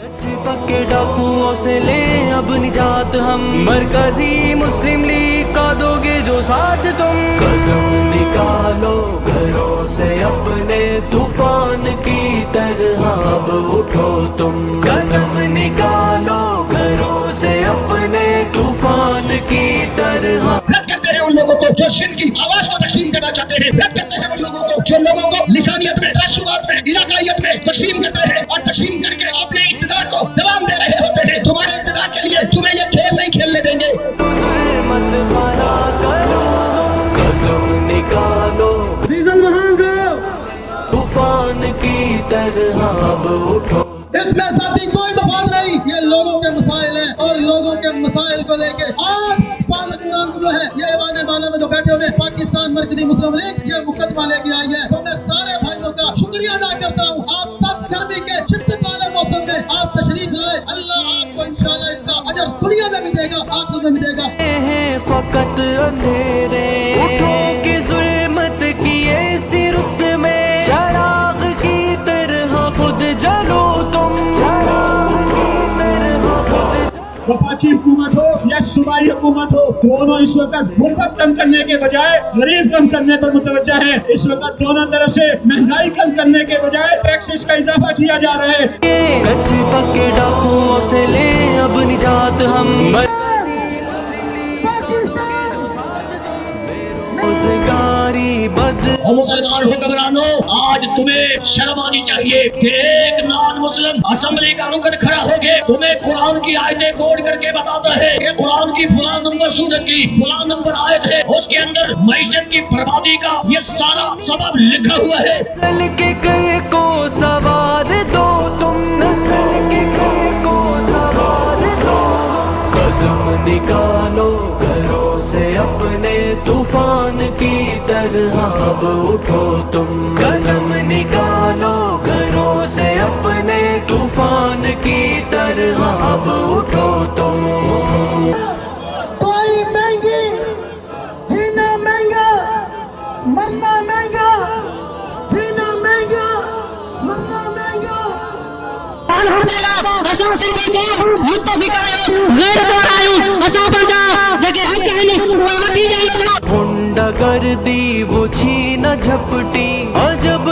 पक्के डाकुओं से ले अब निजात हम, मरकजी मुस्लिम लीग का दोगे जो साथ तुम। कदम निकालो घरों से अपने, तूफान की तरह अब उठो तुम। कदम निकालो घरों से अपने, तूफान की तरह। रद्द करते हैं उन लोगों को जो सिंध की आवाज को तस्लीम करना चाहते हैं। रद्द करते हैं उन लोगों को जो लोगों को लिसानियत में, तासुबात में, इलाकाइयत में तस्लीम करते हैं और तस्लीम करके अपने इक़्तिदार को दबाव दे रहे होते हैं। तुम्हारे इक़्तिदार के लिए तुम्हें ये खेल नहीं खेलने देंगे। कदम निकालो डीजल महंगा, तूफान की तरह अब उठो। इसमें साथी कोई मफाद नहीं, ये लोगों के मसाइल हैं और लोगों के मसाइल को लेके आज पार्लियामेंट जो है ये ऐवान बाला में जो बैठे हुए पाकिस्तान मरकजी मुस्लिम लीग ये मुकदमा लेके आई है। तो मैं सारे भाइयों का शुक्रिया अदा करता हूँ। आप सब गर्मी के शिद्दत वाले मौसम में आप तशरीफ लाए, अल्लाह आपको इंशाल्लाह इसका अजर दुनिया में भी देगा, आखिरत में भी देगा। हैं फकत अंधेरे, उठो कि जुल्मत की ऐसी रुत में, चराग की तरह खुद जलो तुम। वफाकी हुकूमत हो या सूबाई हुकूमत हो, दोनों इस वक्त गुर्बत कम करने के बजाय गरीब कम करने पर मुतवज्जा है। इस वक्त दोनों तरफ से महंगाई कम करने के बजाय टैक्सेस का इजाफा किया जा रहा है। कच्चे पक्के डाकुओं से ले अब निजात हम, रोजगारी बद। और मुसलमान हुक्मरानों, आज तुम्हें शर्म आनी चाहिए कि एक नॉन मुस्लिम असेंबली का रुकन खड़ा होके तुम्हें कुरान की आयतें कोड करके बताता है कि कुरान की फलां नंबर सूरत की फलां नंबर आयत है, उसके अंदर मईशत की बर्बादी का ये सारा सबब लिखा हुआ है। नस्ल के कहे को सवार दो तुम, नस्ल के कहे को सवार दो। कदम निकालो घरों से अपने, तूफान की तरह अब उठो तुम। कदम निकालो घरों से अपने, तूफान की तरह अब उठो तुम। कोई महंगी, जीना महंगा, मरना महंगा, जीना महंगा, मरना महंगा। गुंडागर्दी वो छीन झपटी, अजब